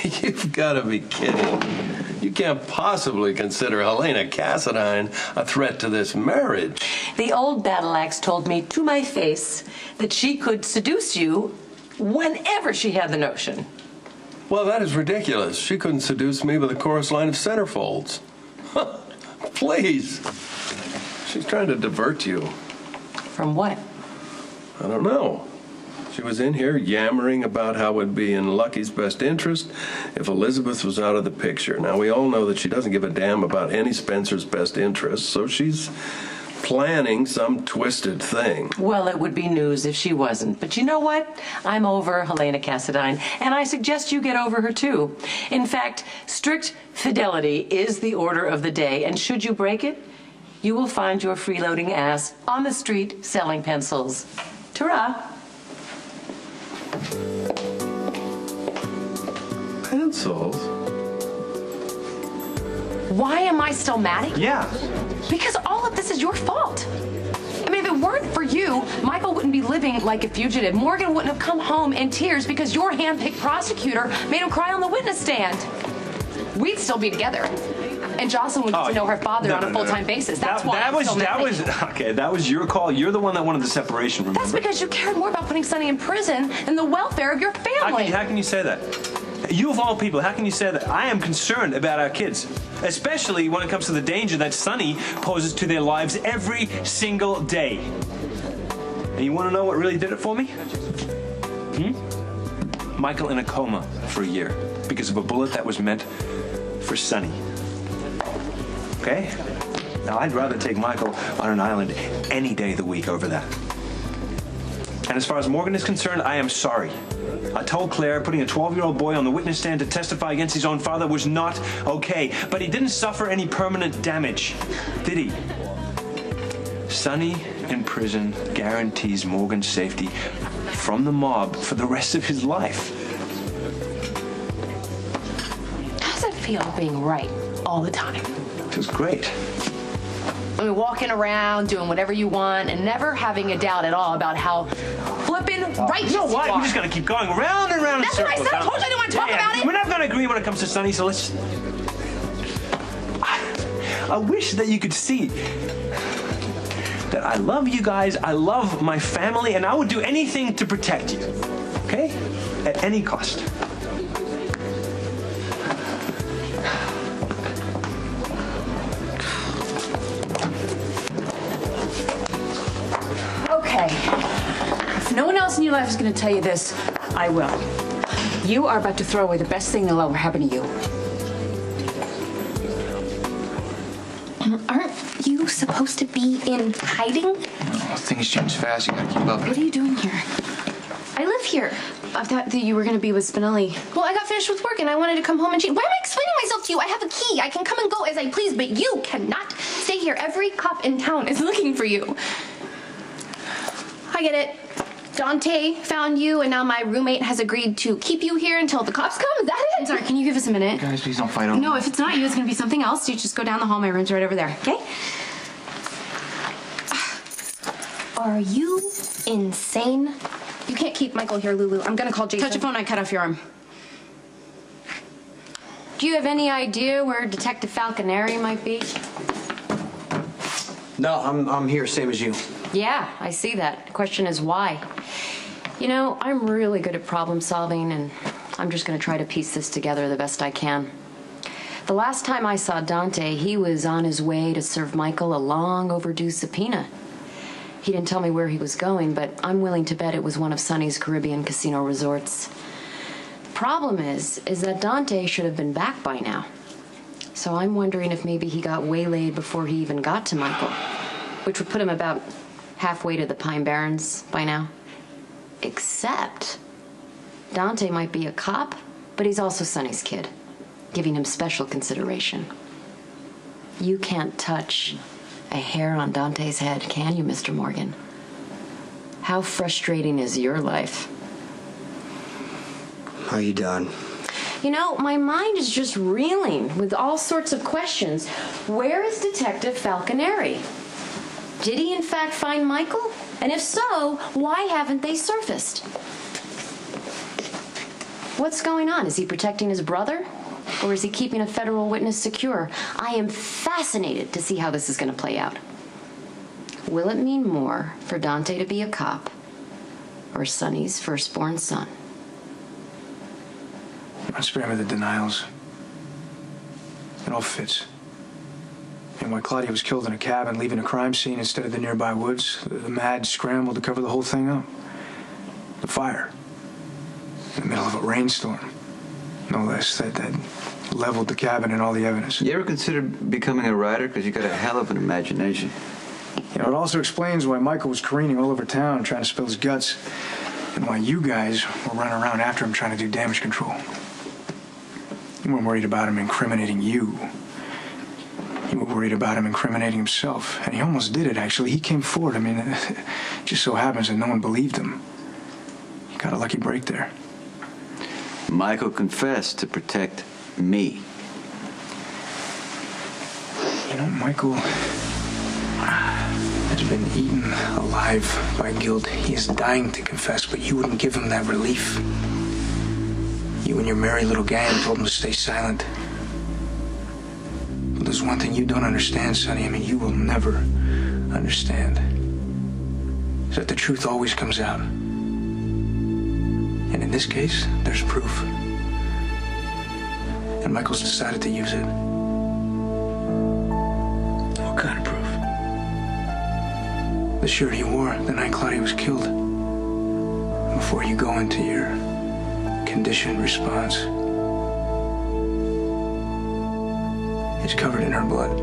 You've got to be kidding. You can't possibly consider Helena Cassadine a threat to this marriage. The old battle axe told me to my face that she could seduce you whenever she had the notion. Well, that is ridiculous. She couldn't seduce me with a chorus line of centerfolds. Please. She's trying to divert you. From what? I don't know. She was in here yammering about how it would be in Lucky's best interest if Elizabeth was out of the picture. Now, we all know that she doesn't give a damn about any Spencer's best interests, so she's planning some twisted thing. Well, it would be news if she wasn't. But you know what? I'm over Helena Cassadine, and I suggest you get over her, too. In fact, strict fidelity is the order of the day, and should you break it, you will find your freeloading ass on the street selling pencils. Ta-ra! Pencils? Why am I still mad at you? Yeah. Because all of this is your fault. I mean, if it weren't for you, Michael wouldn't be living like a fugitive. Morgan wouldn't have come home in tears because your hand-picked prosecutor made him cry on the witness stand. We'd still be together. And Jocelyn would get to know her father on a full-time basis. That's why that was your call. You're the one that wanted the separation, remember? That's because you cared more about putting Sonny in prison than the welfare of your family. How can you say that? You of all people, how can you say that? I am concerned about our kids, especially when it comes to the danger that Sonny poses to their lives every single day. And you want to know what really did it for me? Michael in a coma for a year because of a bullet that was meant for Sonny. Okay? Now, I'd rather take Michael on an island any day of the week over that. And as far as Morgan is concerned, I am sorry. I told Claire putting a 12-year-old boy on the witness stand to testify against his own father was not okay. But he didn't suffer any permanent damage, did he? Sonny in prison guarantees Morgan's safety from the mob for the rest of his life. How does it feel being right all the time? It was great. I mean, walking around, doing whatever you want, and never having a doubt at all about how flippin' righteous You know what? you are. We're just going to keep going round and round in That's what I circles. said. I told you I didn't want to talk about it. We're not going to agree when it comes to Sonny, so let's... I wish that you could see that I love you guys, I love my family, and I would do anything to protect you, okay? At any cost. Okay. If no one else in your life is going to tell you this, I will. You are about to throw away the best thing that'll ever happen to you. Aren't you supposed to be in hiding? Oh, things change fast. You gotta keep up. What are you doing here? I live here. I thought that you were going to be with Spinelli. Well, I got finished with work and I wanted to come home and change. Why am I explaining myself to you? I have a key. I can come and go as I please, but you cannot stay here. Every cop in town is looking for you. I get it. Dante found you, and now my roommate has agreed to keep you here until the cops come? Is that it? I'm sorry, can you give us a minute? Guys, please don't fight over No, me. if it's not you, it's going to be something else. You just go down the hall. My room's right over there, okay? Are you insane? You can't keep Michael here, Lulu. I'm gonna call Jason. Touch your phone, I cut off your arm. Do you have any idea where Detective Falconeri might be? No, I'm here, same as you. Yeah, I see that. The question is why. You know, I'm really good at problem solving, and I'm just going to try to piece this together the best I can. The last time I saw Dante, he was on his way to serve Michael a long overdue subpoena. He didn't tell me where he was going, but I'm willing to bet it was one of Sonny's Caribbean casino resorts. The problem is that Dante should have been back by now. So I'm wondering if maybe he got waylaid before he even got to Michael, which would put him about halfway to the Pine Barrens by now. Except Dante might be a cop, but he's also Sonny's kid, giving him special consideration. You can't touch a hair on Dante's head, can you, Mr. Morgan? How frustrating is your life? Are you done? You know, my mind is just reeling with all sorts of questions. Where is Detective Falconeri? Did he in fact find Michael? And if so, why haven't they surfaced? What's going on? Is he protecting his brother? Or is he keeping a federal witness secure? I am fascinated to see how this is going to play out. Will it mean more for Dante to be a cop or Sonny's firstborn son? Spare me the denials. It all fits. And when Claudia was killed in a cabin, leaving a crime scene instead of the nearby woods, the mad scramble to cover the whole thing up. The fire. In the middle of a rainstorm. No less. That leveled the cabin and all the evidence. You ever considered becoming a writer? Because you got a hell of an imagination. You know, it also explains why Michael was careening all over town trying to spill his guts. And why you guys were running around after him trying to do damage control. You weren't worried about him incriminating you. You were worried about him incriminating himself. And he almost did it, actually. He came forward. I mean, it just so happens that no one believed him. He got a lucky break there. Michael confessed to protect me. You know, Michael has been eaten alive by guilt. He is dying to confess, but you wouldn't give him that relief. You and your merry little gang told him to stay silent. But there's one thing you don't understand, Sonny. I mean, you will never understand. Is that the truth always comes out. And in this case, there's proof. And Michael's decided to use it. What kind of proof? The shirt he wore the night Claudia was killed. Before you go into your conditioned response. It's covered in her blood.